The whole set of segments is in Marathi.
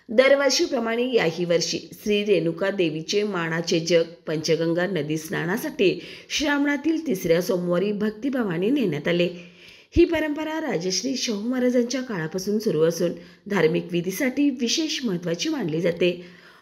दरवर्षीप्रमाणे याही वर्षी श्री रेणुका देवीचे मानाचे जग पंचगंगा नदी स्नानासाठी श्रावणातील तिसऱ्या सोमवारी भक्तिभावाने नेण्यात आले। ही परंपरा राजश्री शाहू महाराजांच्या काळापासून सुरू असून धार्मिक विधीसाठी विशेष महत्त्वाची मानली जाते।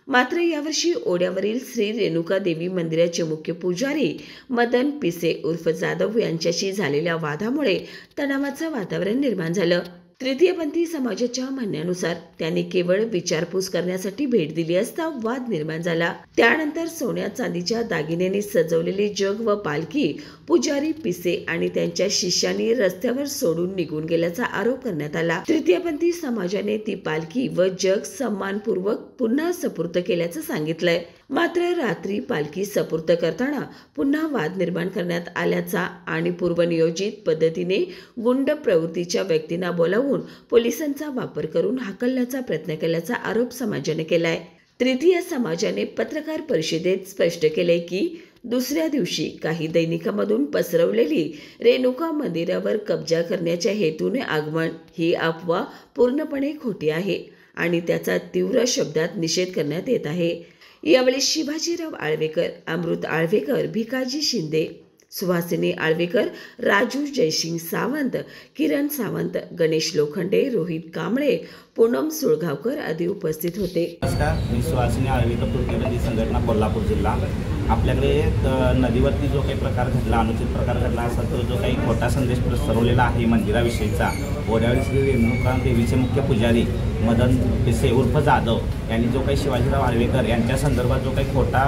मात्र यावर्षी ओढ्यावरील श्री रेणुका देवी मंदिराचे मुख्य पुजारी मदन पिसे उर्फ जाधव यांच्याशी झालेल्या वादामुळे तणावाचं वातावरण निर्माण झालं। तृतीयपंथी समाजाच्या म्हणण्यानुसार त्यांनी केवळ विचारपूस करण्यासाठी भेट दिली असता वाद निर्माण झाला। त्यानंतर सोन्या चांदीच्या दागिन्यांनी सजवलेले जग व पालखी पुजारी पिसे आणि त्यांच्या शिष्यांनी रस्त्यावर सोडून निघून गेल्याचा आरोप करण्यात आला। तृतीयपंथी समाजाने ती पालखी व जग सन्मानपूर्वक पुन्हा सुपूर्द केल्याचं सांगितलंय। मात्र रात्री पालखी सुपूर्द करताना पुन्हा वाद निर्माण करण्यात आल्याचा आणि पूर्वनियोजित पद्धतीने गुंड प्रवृत्तीच्या व्यक्तींना बोलावून पोलिसांचा वापर करून हाकलण्याचा प्रयत्न केल्याचा आरोप समाजाने केलाय। तृतीय समाजाने पत्रकार परिषदेत स्पष्ट केले की दुसऱ्या दिवशी काही दैनिकांमधून पसरवलेली रेणुका मंदिरावर कब्जा करण्याच्या हेतूने आगमन ही अफवा पूर्णपणे खोटी आहे आणि त्याचा तीव्र शब्दात निषेध करण्यात येत आहे। यावेळी शिवाजीराव आळवेकर, अमृत आळवेकर, भिकाजी शिंदे, सुहासिनी आळवेकर, राजू जयसिंग सावंत, किरण सावंत, गणेश लोखंडे, रोहित कांबळे, पूनम सुळगावकर आदी उपस्थित होते। नमस्कार, मी सुहासिनी आळवेकर, तुर्तीबंदी संघटना, कोल्हापूर जिल्हा। आपल्याकडे नदीवरती जो काही प्रकार घडला, अनुचित प्रकार घडला असा तो जो काही खोटा संदेश पसरवलेला आहे मंदिराविषयीचा, ओढ्यावरील श्री रेणुका देवीचे मुख्य पुजारी मदन पिसे उर्फ जाधव यांनी जो काही शिवाजीराव आळवेकर यांच्या संदर्भात जो काही खोटा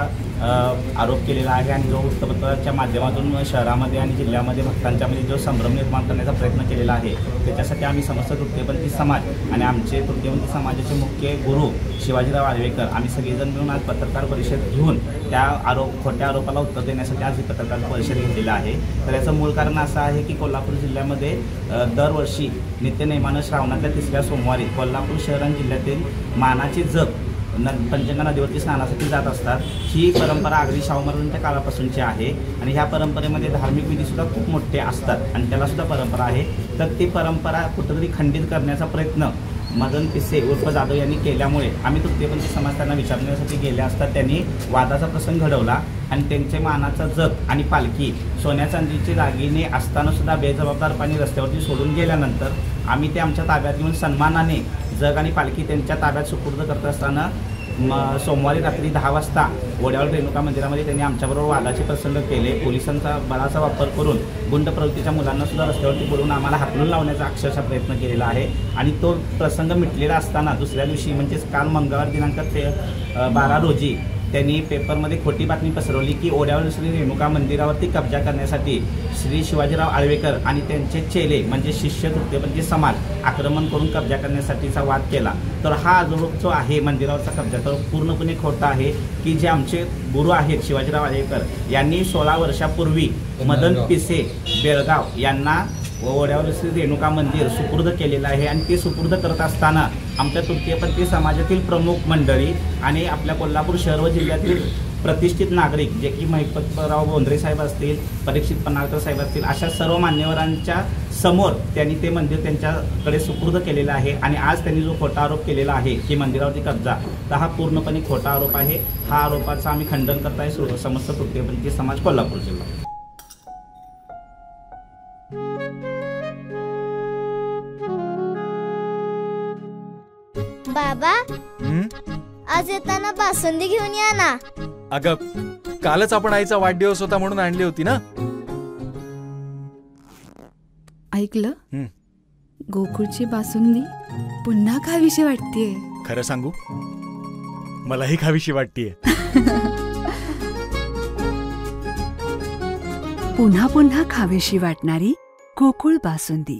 आरोप केलेला आहे आणि जो वृत्तपत्राच्या माध्यमातून शहरामध्ये आणि जिल्ह्यामध्ये भक्तांच्यामध्ये जो संभ्रम निर्माण करण्याचा प्रयत्न केलेला आहे, त्याच्यासाठी आम्ही समस्त तृतीयपंथी समाज आणि आमचे तृतीयपंथी समाजाचे मुख्य गुरु शिवाजीराव आळवेकर आम्ही सगळेजण मिळून आज पत्रकार परिषद घेऊन त्या खोट्या आरोपाला उत्तर देण्यासाठी आज ही पत्रकार परिषद घेतलेली आहे। तर याचं मूळ कारण असं आहे की कोल्हापूर जिल्ह्यामध्ये दरवर्षी नित्यनेमानं श्रावणातल्या तिसऱ्या सोमवारी कोल्हापूर शहर आणि जिल्ह्यातील मानाचे जग पंचगंगा नदीवरती स्नानासाठी जात असतात। ही परंपरा अगदी शाहू महाराजांच्या काळापासूनची आहे आणि ह्या परंपरेमध्ये धार्मिक विधीसुद्धा खूप मोठे असतात आणि त्यालासुद्धा परंपरा आहे। तर ती परंपरा कुठेतरी खंडित करण्याचा प्रयत्न मदन पिसे उर्फ जाधव यांनी केल्यामुळे आम्ही तृतीयपंथी समाज त्यांना विचारण्यासाठी गेले असता त्यांनी वादाचा प्रसंग घडवला आणि त्यांचे मानाचा जग आणि पालखी सोन्या चांदीचे दागिने असताना सुद्धा बेजबाबदारपणे रस्त्यावरती सोडून गेल्यानंतर आम्ही ते आमच्या ताब्यात घेऊन सन्मानाने जग आणि पालखी त्यांच्या ताब्यात सुपूर्द करत असताना सोमवारी रात्री 10 वाजता ओढ्यावर रेणुका मंदिरामध्ये त्यांनी आमच्याबरोबर वादाचे प्रसंग केले। पोलिसांचा बळाचा वापर करून गुंड प्रवृत्तीच्या मुलांना सुद्धा रस्त्यावरती बोलवून आम्हाला हाकलून लावण्याचा अक्षरशः प्रयत्न केलेला आहे आणि तो प्रसंग मिटलेला असताना दुसऱ्या दिवशी म्हणजेच काल मंगळवार दिनांक 12 रोजी त्यांनी पेपरमध्ये खोटी बातमी पसरवली की ओढ्यावर श्री रेणुका मंदिरावरती कब्जा करण्यासाठी श्री शिवाजीराव आळवेकर आणि त्यांचे चेले म्हणजे शिष्य तृतीयपंथी समाज आक्रमण करून कब्जा करण्यासाठीचा वाद केला। तर हा आरोप जो आहे मंदिरावरचा कब्जा तो पूर्णपणे खोटा आहे की जे आमचे गुरु आहेत शिवाजीराव आळवेकर यांनी 16 वर्षापूर्वी मदन पिसे बेळगाव यांना ओढ्यावर श्री रेणुका मंदिर सुपूर्द केलेलं आहे आणि ते सुपूर्द करत असताना आमच्या तृतीयपंथी समाजातील प्रमुख मंडळी आणि आपल्या कोल्हापूर शहर व जिल्ह्यातील प्रतिष्ठित नागरिक जे की महिपतराव बोंद्रे साहेब असतील, परीक्षित पन्हाळकर साहेब असतील, अशा सर्व मान्यवरांच्या समोर त्यांनी ते मंदिर त्यांच्याकडे सुपूर्द केलेलं आहे आणि आज त्यांनी जो खोटा आरोप केलेला आहे की मंदिरावरती कब्जा, तर हा पूर्णपणे खोटा आरोप आहे। हा आरोपाचं आम्ही खंडन करत आहे समस्त तृतीयपंथी समाज कोल्हापूर जिल्हा। बाबा, आज येताना बासुंदी घेऊन या ना। अगं, कालच आपण आईचा वाढदिवस होता म्हणून आणली होती ना। ऐकलं, गोकुळची बासुंदी पुन्हा खावीशी वाटतेय। खरं सांगू, मलाही खावीशी वाटतेय। पुन्हा पुन्हा खावीशी वाटणारी गोकुळ बासुंदी।